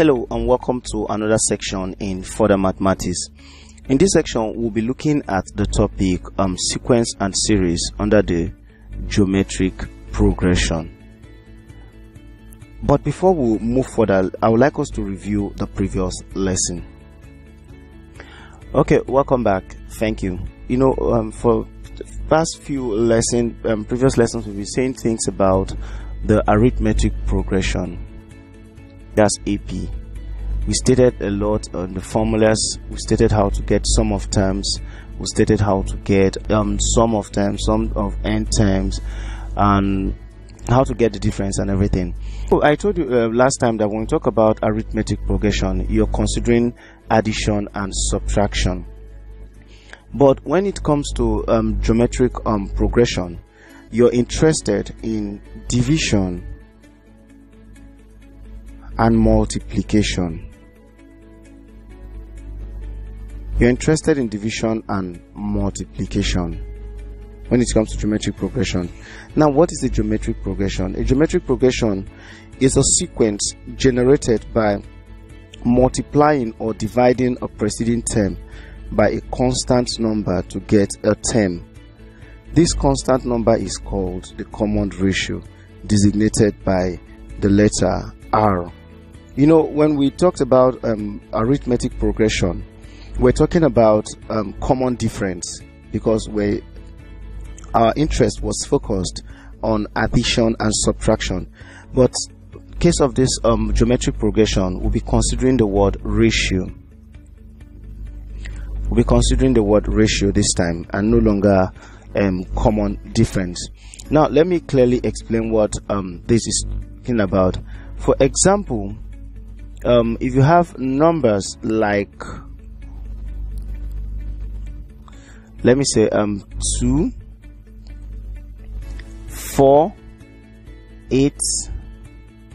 Hello and welcome to another section in further mathematics. In this section we'll be looking at the topic sequence and series under the geometric progression. But before we move further, I would like us to review the previous lesson. Okay, welcome back. Thank you. For the past few lessons, previous lessons, we'll be saying things about the arithmetic progression. That's AP. We stated a lot on the formulas. We stated how to get sum of terms. We stated how to get sum of terms, sum of n terms, and how to get the difference and everything. So I told you last time that when we talk about arithmetic progression, you're considering addition and subtraction. But when it comes to geometric progression, you're interested in division and multiplication. You're interested in division and multiplication when it comes to geometric progression. Now, what is a geometric progression? A geometric progression is a sequence generated by multiplying or dividing a preceding term by a constant number to get a term. This constant number is called the common ratio, designated by the letter R. When we talked about arithmetic progression, we're talking about common difference because our interest was focused on addition and subtraction. But in case of this geometric progression, we'll be considering the word ratio. We'll be considering the word ratio this time and no longer common difference. Now, let me clearly explain what this is talking about. For example, if you have numbers like, let me say 2, 4, 8,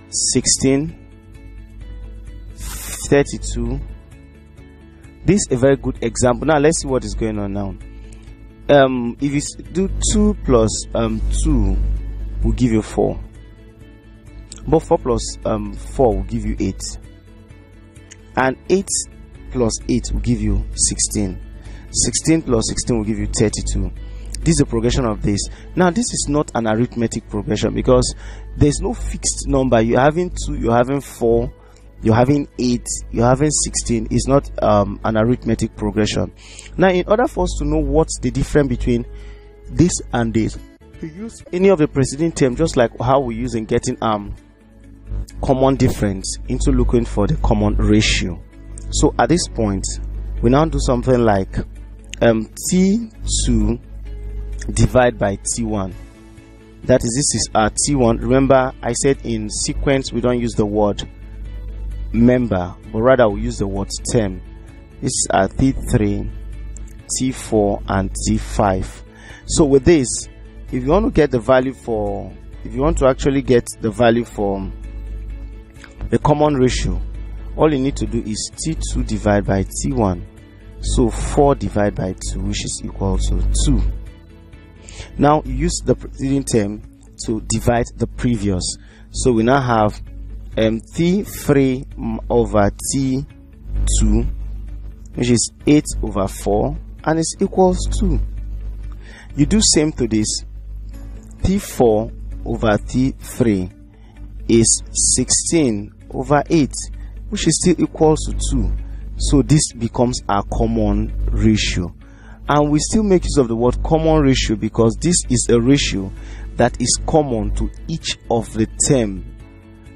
16, 32. This is a very good example. Now let's see what is going on now. If you do 2 plus 2 will give you 4, but 4 plus 4 will give you 8, and 8 plus 8 will give you 16. 16 plus 16 will give you 32. This is the progression of this. Now, this is not an arithmetic progression because there's no fixed number. You're having 2, you're having 4, you're having 8, you're having 16. It's not an arithmetic progression. Now, in order for us to know what's the difference between this and this, we use any of the preceding term, just like how we use in getting common difference into looking for the common ratio. So at this point, we now do something like T2 divide by T1. That is, this is our T1. Remember, I said in sequence we don't use the word member, but rather we use the word term. This is our T3, T4, and T5. So with this, if you want to get the value for, if you want to actually get the value for the common ratio, all you need to do is T2 divided by T1. So 4 divided by 2, which is equal to 2. Now you use the preceding term to divide the previous. So we now have T3 over T2, which is 8 over 4, and it's equals 2. You do same to this. T4 over T3 is 16 over 8, which is still equals to 2. So this becomes our common ratio, and we still make use of the word common ratio because this is a ratio that is common to each of the term,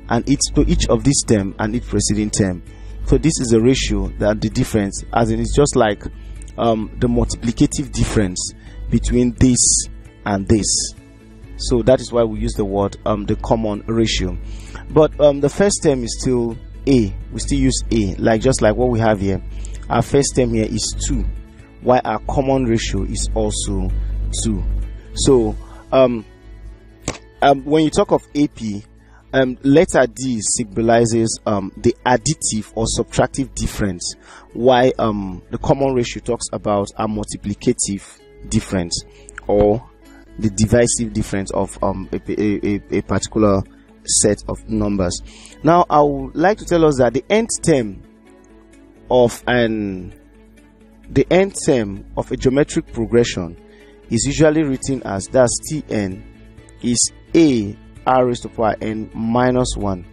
and it's to each of this term and its preceding term. So this is a ratio that the difference, as in it's just like the multiplicative difference between this and this. So that is why we use the word the common ratio. But the first term is still A. We still use A, just like what we have here. Our first term here is 2, while our common ratio is also 2. So when you talk of AP, letter D symbolizes the additive or subtractive difference, while the common ratio talks about a multiplicative difference or the divisive difference of a particular set of numbers. Now I would like to tell us that the nth term of a geometric progression is usually written as, that's Tn, is a r raised to power n minus 1.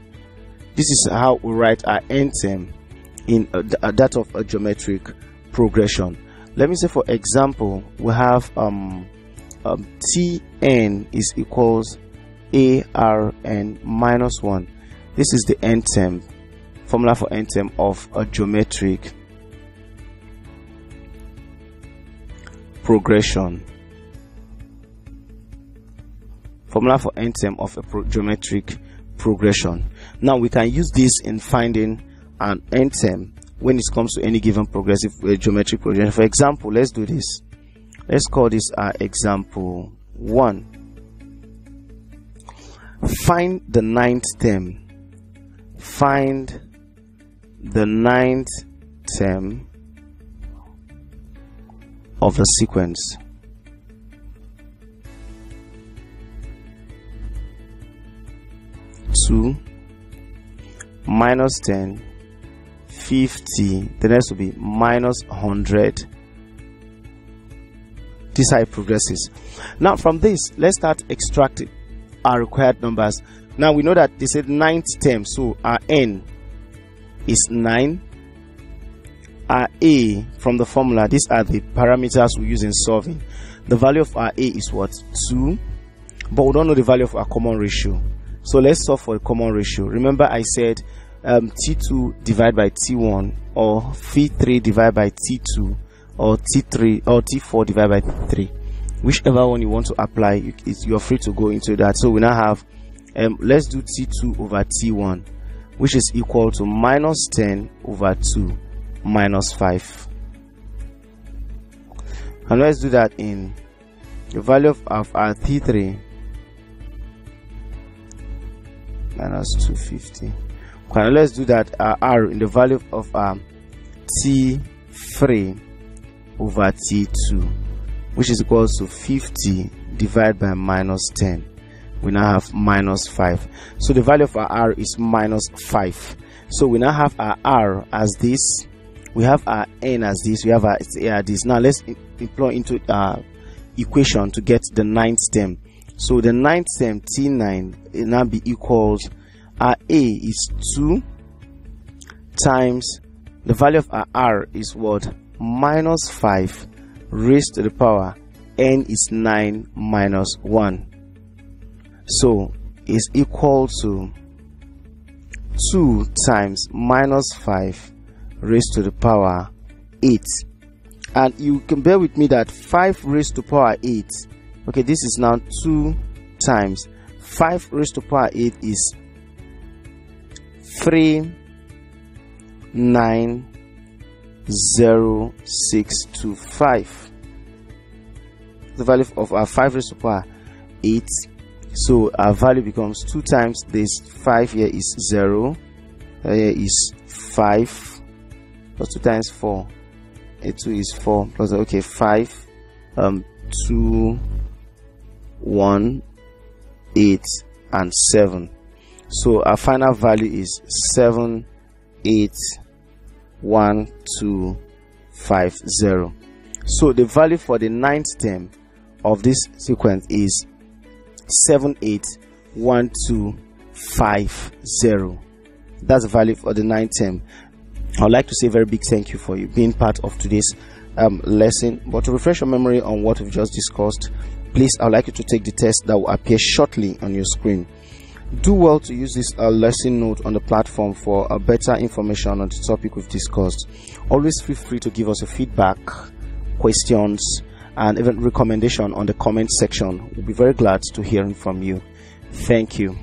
This is how we write our nth term in that of a geometric progression. Let me say, for example, we have Tn is equals arn minus 1. This is the nth term, formula for nth term of a geometric progression. Formula for nth term of a geometric progression. Now we can use this in finding an nth term when it comes to any given progressive geometric progression. For example, let's do this. Let's call this our example 1. Find the 9th term. Find the 9th term of the sequence. Minus 10, 50, the next will be minus 100. This is how it progresses. Now from this, let's start extracting our required numbers. Now we know that they said 9th term, so our n is 9. Our a, from the formula, these are the parameters we use in solving. The value of our a is what? 2, but we don't know the value of our common ratio. So let's solve for a common ratio. Remember I said T2 divided by T1, or T3 divided by T2, or T3 or T4 divided by T3. Whichever one you want to apply, you're free to go into that. So we now have, let's do T2 over T1, which is equal to minus 10 over 2 minus 5. And let's do that in the value of our T3 minus 250. Okay, let's do that r in the value of T3 over T2, which is equal to 50 divided by minus 10. We now have minus 5. So the value of our r is minus 5. So we now have our r as this, we have our n as this, we have our a as this. Now let's employ into our equation to get the 9th term. So the 9th term, T9, it now be equals, our a is 2 times the value of our r is what? Minus 5 raised to the power n is 9 minus 1. So is equal to 2 times minus 5 raised to the power 8. And you can bear with me that 5 raised to power 8, okay, this is now 2 times 5 raised to power 8 is 390,625. The value of our 5 raised to power 8. So our value becomes 2 times this 5 here is 0, here is 5, plus 2 times 4, 2 is 4, plus, okay, 5, 2, 1, 8, and 7. So our final value is 781250. So the value for the 9th term of this sequence is 781250. That's the value for the 9th term. I would like to say a very big thank you for you being part of today's lesson. But to refresh your memory on what we've just discussed, please, I would like you to take the test that will appear shortly on your screen. Do well to use this lesson note on the platform for better information on the topic we've discussed. Always feel free to give us a feedback, questions, and even recommendation on the comment section. We'll be very glad to hear from you. Thank you.